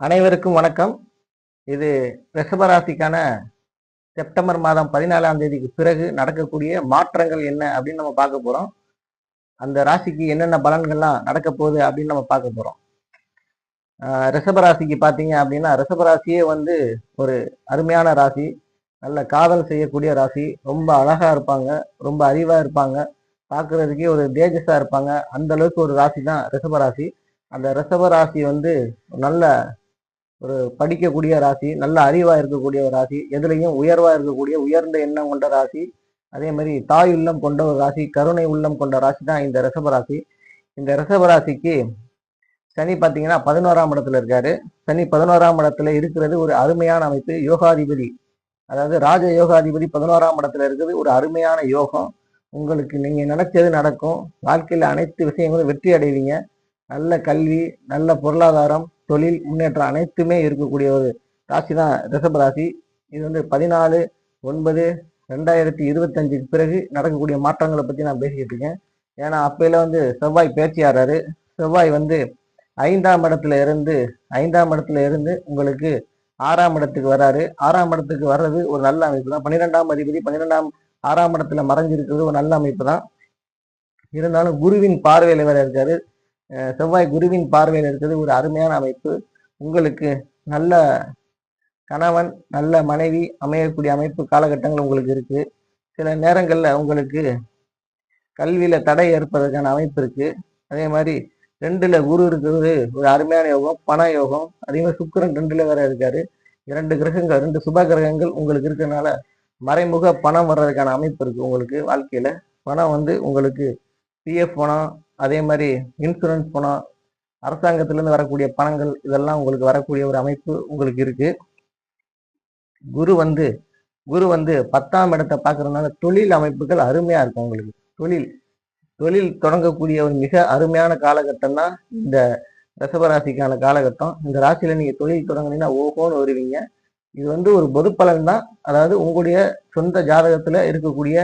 அனைவருக்கும் வணக்கம். இது ரிஷபராசிக்கான செப்டம்பர் மாதம் 14ஆம் தேதிக்கு பிறகு நடக்கக்கூடிய மாற்றங்கள் என்ன அப்படின்னு நம்ம பார்க்க போறோம். அந்த ராசிக்கு என்னென்ன பலன்கள்லாம் நடக்க போகுது அப்படின்னு நம்ம பார்க்க போறோம். ரிஷபராசிக்கு பார்த்தீங்க அப்படின்னா, ரிஷபராசியே ஒரு அருமையான ராசி. நல்ல காதல் செய்யக்கூடிய ராசி. ரொம்ப அழகா இருப்பாங்க, ரொம்ப அறிவா இருப்பாங்க, பார்க்கறதுக்கே ஒரு தேஜஸா இருப்பாங்க. அந்த அளவுக்கு ஒரு ராசி தான் ரிஷபராசி. அந்த ரிஷபராசி நல்ல ஒரு படிக்கக்கூடிய ராசி, நல்ல அறிவா இருக்கக்கூடிய ஒரு ராசி, எதுலையும் உயர்வா இருக்கக்கூடிய உயர்ந்த எண்ணம் கொண்ட ராசி. அதே மாதிரி தாய் உள்ளம் கொண்ட ஒரு ராசி, கருணை உள்ளம் கொண்ட ராசி தான் இந்த ரிஷபராசி. இந்த ரிஷபராசிக்கு சனி பார்த்தீங்கன்னா 11ஆம் இடத்துல இருக்காரு. சனி 11ஆம் இடத்துல இருக்கிறது ஒரு அருமையான அமைப்பு. யோகாதிபதி, அதாவது ராஜ யோகாதிபதி 11ஆம் இடத்துல இருக்கிறது ஒரு அருமையான யோகம். உங்களுக்கு நீங்க நினைச்சது நடக்கும். வாழ்க்கையில அனைத்து விஷயங்களும் வெற்றி அடைவீங்க. நல்ல கல்வி, நல்ல பொருளாதாரம், தொழில் முன்னேற்றம் அனைத்துமே இருக்கக்கூடிய ஒரு ராசி தான் ரிஷபராசி. இது 14/9/2025 பிறகு நடக்கக்கூடிய மாற்றங்களை பத்தி நான் பேசிக்கிட்டு இருக்கேன். ஏன்னா அப்பையில செவ்வாய் பேச்சு ஆறாரு. செவ்வாய் 5ஆம் இடத்துல இருந்து உங்களுக்கு 6ஆம் இடத்துக்கு வராரு. 6ஆம் இடத்துக்கு வர்றது ஒரு நல்ல அமைப்பு தான். 12ஆம் அதிபதி 6ஆம் இடத்துல மறைஞ்சிருக்கிறது ஒரு நல்ல அமைப்பு தான். இருந்தாலும் குருவின் பார்வையில வேற இருக்காரு. செவ்வாய் குருவின் பார்வையில் இருக்கிறது ஒரு அருமையான அமைப்பு. உங்களுக்கு நல்ல கணவன், நல்ல மனைவி அமையக்கூடிய அமைப்பு காலகட்டங்கள் உங்களுக்கு இருக்கு. சில நேரங்கள்ல உங்களுக்கு கல்வியில தடை ஏற்பதற்கான அமைப்பு இருக்கு. அதே மாதிரி 2ல குரு இருக்கிறது ஒரு அருமையான யோகம், பண யோகம். அதே மாதிரி சுக்கிரன் 2ல வேற இருக்காரு. 2 கிரகங்கள், 2 சுப கிரகங்கள் உங்களுக்கு இருக்கிறதுனால மறைமுக பணம் வர்றதுக்கான அமைப்பு இருக்கு. உங்களுக்கு வாழ்க்கையில பணம் உங்களுக்கு பிஎஃப் பணம், அதே மாதிரி இன்சூரன்ஸ் பணம், அரசாங்கத்திலிருந்து வரக்கூடிய பணங்கள், இதெல்லாம் உங்களுக்கு வரக்கூடிய ஒரு அமைப்பு உங்களுக்கு இருக்கு. குரு 10ஆம் இடத்தை பார்க்கறதுனால தொழில் அமைப்புகள் அருமையா இருக்கும். உங்களுக்கு தொழில் தொடங்கக்கூடிய ஒரு மிக அருமையான காலகட்டம் தான் இந்த ரிஷபராசிக்கான காலகட்டம். இந்த ராசியில நீங்க தொழில் தொடங்கினீங்கன்னா ஓஹோன்னு வருவீங்க. இது ஒரு பொது பலன் தான். அதாவது உங்களுடைய சொந்த ஜாதகத்துல இருக்கக்கூடிய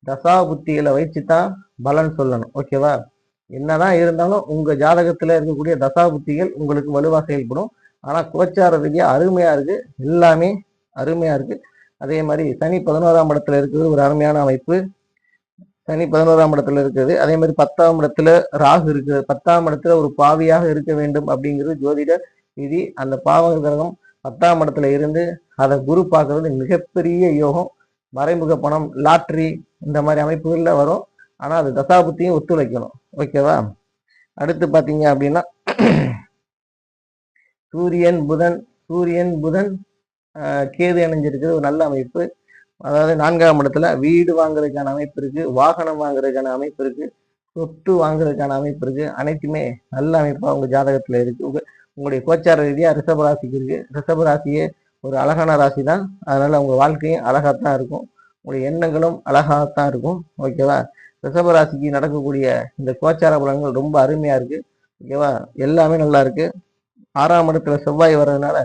தசா புத்திகளை வச்சுதான் பலன் சொல்லணும். ஓகேவா? என்னதான் இருந்தாலும் உங்க ஜாதகத்துல இருக்கக்கூடிய தசா புத்திகள் உங்களுக்கு வலுவா செயல்படும். ஆனா கோச்சார ரீதியா அருமையா இருக்கு. எல்லாமே அருமையா இருக்கு. அதே மாதிரி சனி 11ஆம் இடத்துல இருக்கிறது ஒரு அருமையான அமைப்பு. சனி 11ஆம் இடத்துல இருக்குது. அதே மாதிரி 10ஆம் இடத்துல ராகு இருக்கு. 10ஆம் இடத்துல ஒரு பாவியாக இருக்க வேண்டும் அப்படிங்கிறது ஜோதிட விதி. அந்த பாவ கிரகம் 10ஆம் இடத்துல இருந்து அதை குரு பார்க்கறது மிகப்பெரிய யோகம். மறைமுக பணம், லாட்ரி இந்த மாதிரி அமைப்புகள்ல வரும். ஆனா அது தசாபுத்தியும் ஒத்துழைக்கணும். ஓகேவா? அடுத்து பாத்தீங்க அப்படின்னா சூரியன் புதன் கேது இணைஞ்சிருக்கிறது ஒரு நல்ல அமைப்பு. அதாவது 4ஆம் இடத்துல வீடு வாங்குறதுக்கான அமைப்பு இருக்கு, வாகனம் வாங்குறதுக்கான அமைப்பு இருக்கு, சொத்து வாங்குறதுக்கான அமைப்பு இருக்கு. அனைத்துமே நல்ல அமைப்பா உங்க ஜாதகத்துல இருக்கு. உங்களுடைய கோச்சார ரீதியா ரிஷபராசிக்கு இருக்கு. ரிஷபராசியே ஒரு அழகான ராசி தான். அதனால உங்க வாழ்க்கையும் அழகாத்தான் இருக்கும். உங்களுடைய எண்ணங்களும் அழகாத்தான் இருக்கும். ஓகேவா? ரிஷபராசிக்கு நடக்கக்கூடிய இந்த கோச்சார பலன்கள் ரொம்ப அருமையா இருக்கு. ஓகேவா? எல்லாமே நல்லா இருக்கு. 6ஆம் இடத்துல செவ்வாய் வர்றதுனால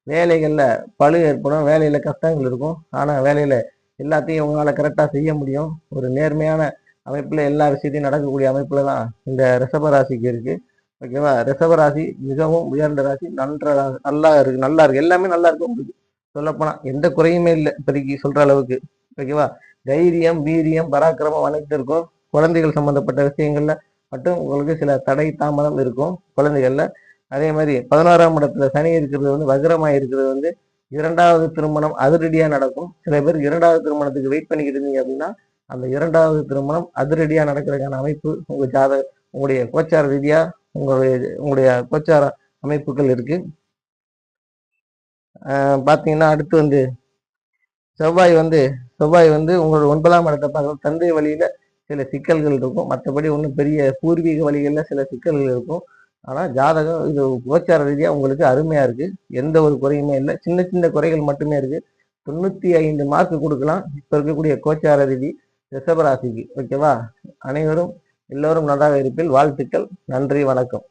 வேலைகள்ல பளு ஏற்படும், வேலையில கஷ்டங்கள் இருக்கும். ஆனா வேலையில எல்லாத்தையும் உங்களால கரெக்டா செய்ய முடியும். ஒரு நேர்மையான அமைப்புல எல்லா விஷயத்தையும் நடக்கக்கூடிய அமைப்புல தான் இந்த ரிஷபராசிக்கு இருக்கு. ஓகேவா? ரிஷபராசி மிகவும் உயர்ந்த ராசி. நல்லா இருக்கு. எல்லாமே நல்லா இருக்கு. உங்களுக்கு சொல்லப்போனா எந்த குறையுமே இல்லை இப்போதைக்கு சொல்ற அளவுக்கு. ஓகேவா? தைரியம், வீரியம், பராக்கிரமம் அனைத்து இருக்கும். குழந்தைகள் சம்பந்தப்பட்ட விஷயங்கள்ல மட்டும் உங்களுக்கு சில தடை தாமதம் இருக்கும் குழந்தைகள்ல. அதே மாதிரி 11ஆம் இடத்துல சனி இருக்கிறது வக்ரமா இருக்கிறது 2வது திருமணம் அதிரடியா நடக்கும். சில பேர் 2வது திருமணத்துக்கு வெயிட் பண்ணிக்கிட்டு இருந்தீங்க அப்படின்னா அந்த 2வது திருமணம் அதிரடியா நடக்கிறதுக்கான அமைப்பு உங்களுடைய கோச்சார ரீதியா உங்களுடைய கோச்சார அமைப்புகள் இருக்கு. பாத்தீங்கன்னா அடுத்து செவ்வாய் உங்களோட 9ஆம் இடத்தை பார்க்கறது தந்தை வழியில சில சிக்கல்கள் இருக்கும். மற்றபடி ஒன்றும் பெரிய பூர்வீக வழிகள்ல சில சிக்கல்கள் இருக்கும். ஆனா ஜாதகம் இது கோச்சார ரீதியா உங்களுக்கு அருமையா இருக்கு. எந்த ஒரு குறையுமே இல்லை. சின்ன சின்ன குறைகள் மட்டுமே இருக்கு. 95 மார்க் கொடுக்கலாம் இப்ப இருக்கக்கூடிய கோச்சார ரீதி ரிஷபராசிக்கு. ஓகேவா? எல்லோரும் நன்றாக இருப்பில் வாழ்த்துக்கள். நன்றி, வணக்கம்.